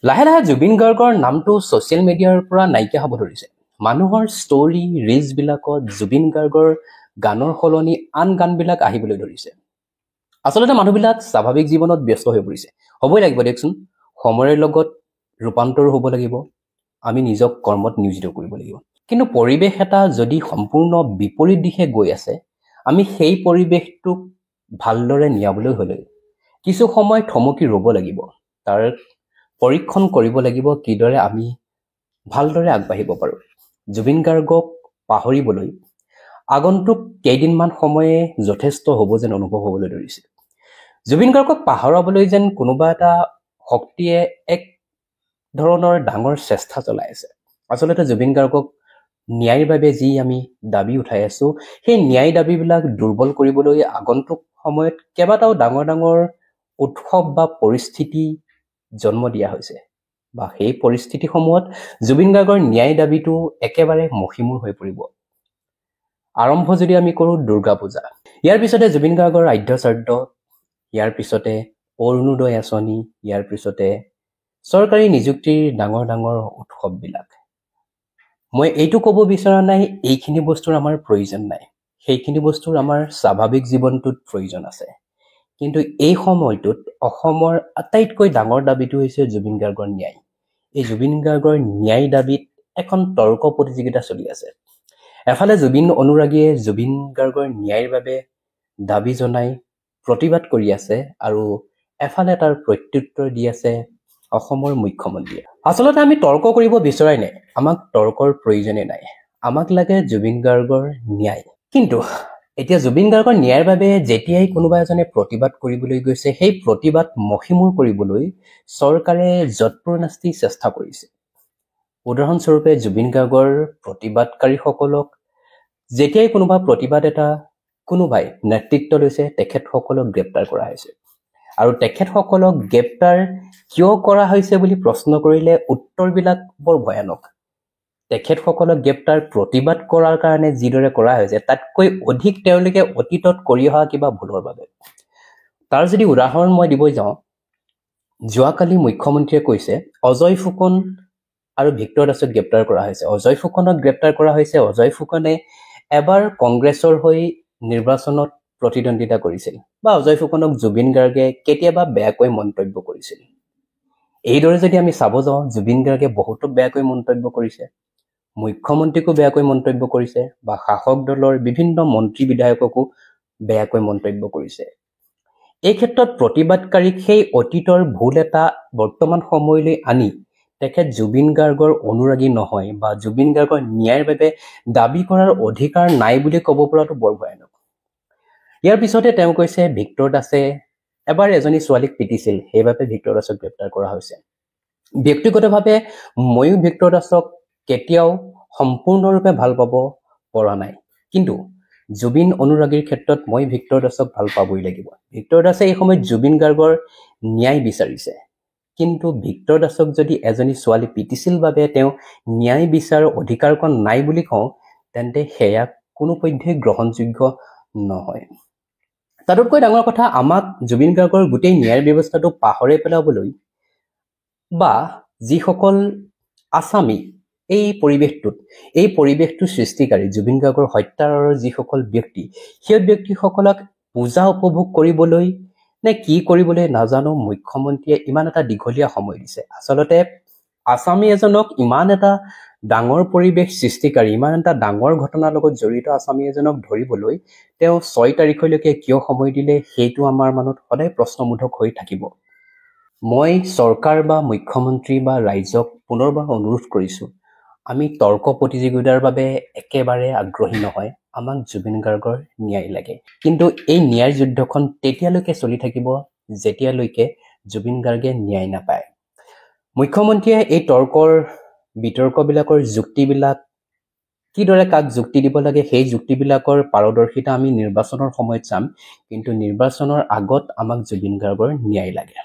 লাহে লাহে জুবিন গাৰ্গৰ নামটো ছ'চিয়েল মিডিয়াৰ পৰা নাইকিয়া হ'ব ধৰিছে। মানুহৰ ষ্টৰী ৰিলছবিলাকত জুবিন গাৰ্গৰ গানৰ সলনি আন গানবিলাক আহিবলৈ ধৰিছে। আচলতে মানুহবিলাক স্বাভাৱিক জীৱনত ব্যস্ত হৈ পৰিছে। হ'বই লাগিব দিয়কচোন, সময়ৰ লগত ৰূপান্তৰ হ'ব লাগিব, আমি নিজক কৰ্মত নিয়োজিত কৰিব লাগিব। কিন্তু পৰিৱেশ এটা যদি সম্পূৰ্ণ বিপৰীত দিশে গৈ আছে, আমি সেই পৰিৱেশটোক ভালদৰে নিয়াবলৈ হ'লে কিছু সময় থমকি ৰ'ব লাগিব। তাৰ পৰীক্ষণ কৰিব লাগিব কিদৰে আমি ভালদৰে আগবাঢ়িব পাৰোঁ। জুবিন গাৰ্গক পাহৰিবলৈ আগন্তুক কেইদিনমান সময়ে যথেষ্ট হ'ব যেন অনুভৱ হ'বলৈ ধৰিছে। জুবিন গাৰ্গক পাহৰাবলৈ যেন কোনোবা এটা শক্তিয়ে এক ধৰণৰ ডাঙৰ চেষ্টা চলাই আছে। আচলতে জুবিন গাৰ্গক ন্যায়ৰ বাবে যি আমি দাবী উঠাই আছোঁ, সেই ন্যায় দাবীবিলাক দুৰ্বল কৰিবলৈ আগন্তুক সময়ত কেইবাটাও ডাঙৰ ডাঙৰ উৎসৱ বা পৰিস্থিতি জন্ম দিয়া হৈছে, বা সেই পৰিস্থিতিসমূহত জুবিন গাৰ্গৰ ন্যায় দাবীটো একেবাৰে মষিমূৰ হৈ পৰিব। আৰম্ভ যদি আমি কৰোঁ দুৰ্গা পূজা, ইয়াৰ পিছতে জুবিন গাৰ্গৰ আদ্যশ্ৰাদ্ধ, ইয়াৰ পিছতে অৰুণোদয় আঁচনি, ইয়াৰ পিছতে চৰকাৰী নিযুক্তিৰ ডাঙৰ ডাঙৰ উৎসৱবিলাক। মই এইটো ক'ব বিচৰা নাই এইখিনি বস্তুৰ আমাৰ প্ৰয়োজন নাই, সেইখিনি বস্তুৰ আমাৰ স্বাভাৱিক জীৱনটোত প্ৰয়োজন আছে। কিন্তু এই সময়টোত অসমৰ আটাইতকৈ ডাঙৰ দাবীটো হৈছে জুবিন গাৰ্গৰ ন্যায়। এই জুবিন গাৰ্গৰ ন্যায় দাবীত এখন তৰ্ক প্ৰতিযোগিতা চলি আছে। এফালে জুবিন অনুৰাগীয়ে জুবিন গাৰ্গৰ ন্যায়ৰ বাবে দাবী জনাই প্ৰতিবাদ কৰি আছে, আৰু এফালে তাৰ প্ৰত্যুত্তৰ দি আছে অসমৰ মুখ্যমন্ত্ৰীয়ে। আচলতে আমি তৰ্ক কৰিব বিচৰাই নাই, আমাক তৰ্কৰ প্ৰয়োজনে নাই, আমাক লাগে জুবিন গাৰ্গৰ ন্যায়। কিন্তু এতিয়া জুবিন গাৰ্গৰ ন্যায়ৰ বাবে যেতিয়াই কোনোবা এজনে প্ৰতিবাদ কৰিবলৈ গৈছে, সেই প্ৰতিবাদ মষিমূৰ কৰিবলৈ চৰকাৰে যৎপৰোনাস্তি চেষ্টা কৰিছে। উদাহৰণস্বৰূপে জুবিন গাৰ্গৰ প্ৰতিবাদকাৰীসকলক যেতিয়াই কোনোবা প্ৰতিবাদ এটা কোনোবাই নেতৃত্ব লৈছে, তেখেতসকলক গ্ৰেপ্তাৰ কৰা হৈছে। আৰু তেখেতসকলক গ্ৰেপ্তাৰ কিয় কৰা হৈছে বুলি প্ৰশ্ন কৰিলে উত্তৰবিলাক বৰ ভয়ানক। তেখেতসকলক গ্ৰেপ্তাৰ প্ৰতিবাদ কৰাৰ কাৰণে যিদৰে কৰা হৈছে, তাতকৈ অধিক তেওঁলোকে অতীতত কৰি অহা কিবা ভুলৰ বাবে। তাৰ যদি উদাহৰণ মই দিব যাওঁ, যোৱাকালি মুখ্যমন্ত্ৰীয়ে কৈছে অজয় ফুকন আৰু ভিক্টৰ দাসক গ্ৰেপ্তাৰ কৰা হৈছে। অজয় ফুকনক গ্ৰেপ্তাৰ কৰা হৈছে, অজয় ফুকনে এবাৰ কংগ্ৰেছৰ হৈ নিৰ্বাচনত প্ৰতিদ্বন্দ্বিতা কৰিছিল, বা অজয় ফুকনক জুবিন গাৰ্গে কেতিয়াবা বেয়াকৈ মন্তব্য কৰিছিল। এইদৰে যদি আমি চাব যাওঁ, জুবিন গাৰ্গে বহুতো বেয়াকৈ মন্তব্য কৰিছে, মুখ্যমন্ত্ৰীকো বেয়াকৈ মন্তব্য কৰিছে, বা শাসক দলৰ বিভিন্ন মন্ত্ৰী বিধায়ককো বেয়াকৈ মন্তব্য কৰিছে। এই ক্ষেত্ৰত প্ৰতিবাদকাৰীক সেই অতীতৰ ভুল এটা বৰ্তমান সময়লৈ আনি তেখেত জুবিন গাৰ্গৰ অনুৰাগী নহয়, বা জুবিন গাৰ্গৰ ন্যায়ৰ বাবে দাবী কৰাৰ অধিকাৰ নাই বুলি ক'ব পৰাটো বৰ ভয়ানক। ইয়াৰ পিছতে তেওঁ কৈছে ভিক্টৰ দাসে এবাৰ এজনী ছোৱালীক পিটিছিল, সেইবাবে ভিক্টৰ দাসক গ্ৰেপ্তাৰ কৰা হৈছে। ব্যক্তিগতভাৱে ময়ো ভিক্টৰ দাসক কেতিয়াও সম্পূৰ্ণৰূপে ভাল পাব পৰা নাই, কিন্তু জুবিন অনুৰাগীৰ ক্ষেত্ৰত মই ভিক্টৰ দাসক ভাল পাবই লাগিব। ভিক্টৰ দাসে এই সময়ত জুবিন গাৰ্গৰ ন্যায় বিচাৰিছে, কিন্তু ভিক্টৰ দাসক যদি এজনী ছোৱালী পিটিছিল বাবে তেওঁ ন্যায় বিচাৰৰ অধিকাৰকণ নাই বুলি কওঁ, তেন্তে সেয়া কোনোপধ্যেই গ্ৰহণযোগ্য নহয়। তাতোতকৈ ডাঙৰ কথা, আমাক জুবিন গাৰ্গৰ গোটেই ন্যায় ব্যৱস্থাটো পাহৰি পেলাবলৈ, বা যিসকল আসামী এই পৰিৱেশটো সৃষ্টিকাৰী জুবিন গাৰ্গৰ হত্যাৰ যিসকল ব্যক্তি, সেই ব্যক্তিসকলক পূজা উপভোগ কৰিবলৈ নে কি কৰিবলৈ নাজানো, মুখ্যমন্ত্ৰীয়ে ইমান এটা দীঘলীয়া সময় দিছে। আচলতে আসামী এজনক ইমান এটা ডাঙৰ পৰিৱেশ সৃষ্টিকাৰী, ইমান এটা ডাঙৰ ঘটনাৰ লগত জড়িত আসামী এজনক ধৰিবলৈ তেওঁ 6 তাৰিখলৈকে কিয় সময় দিলে, সেইটো আমাৰ মনত সদায় প্ৰশ্নবোধক হৈ থাকিব। মই চৰকাৰ বা মুখ্যমন্ত্ৰী বা ৰাইজক পুনৰবাৰ অনুৰোধ কৰিছোঁ, আমি তৰ্ক প্ৰতিযোগিতাৰ বাবে একেবাৰে আগ্ৰহী নহয়, আমাক জুবিন গাৰ্গৰ ন্যায় লাগে। কিন্তু এই ন্যায়ৰ যুদ্ধখন তেতিয়ালৈকে চলি থাকিব যেতিয়ালৈকে জুবিন গাৰ্গে ন্যায় নাপায়। মুখ্যমন্ত্ৰীয়ে এই বিতৰ্কবিলাকৰ যুক্তিবিলাক কিদৰে কাক যুক্তি দিব লাগে, সেই যুক্তিবিলাকৰ পাৰদৰ্শিতা আমি নিৰ্বাচনৰ সময়ত চাম, কিন্তু নিৰ্বাচনৰ আগত আমাক জুবিন গাৰ্গৰ ন্যায় লাগে।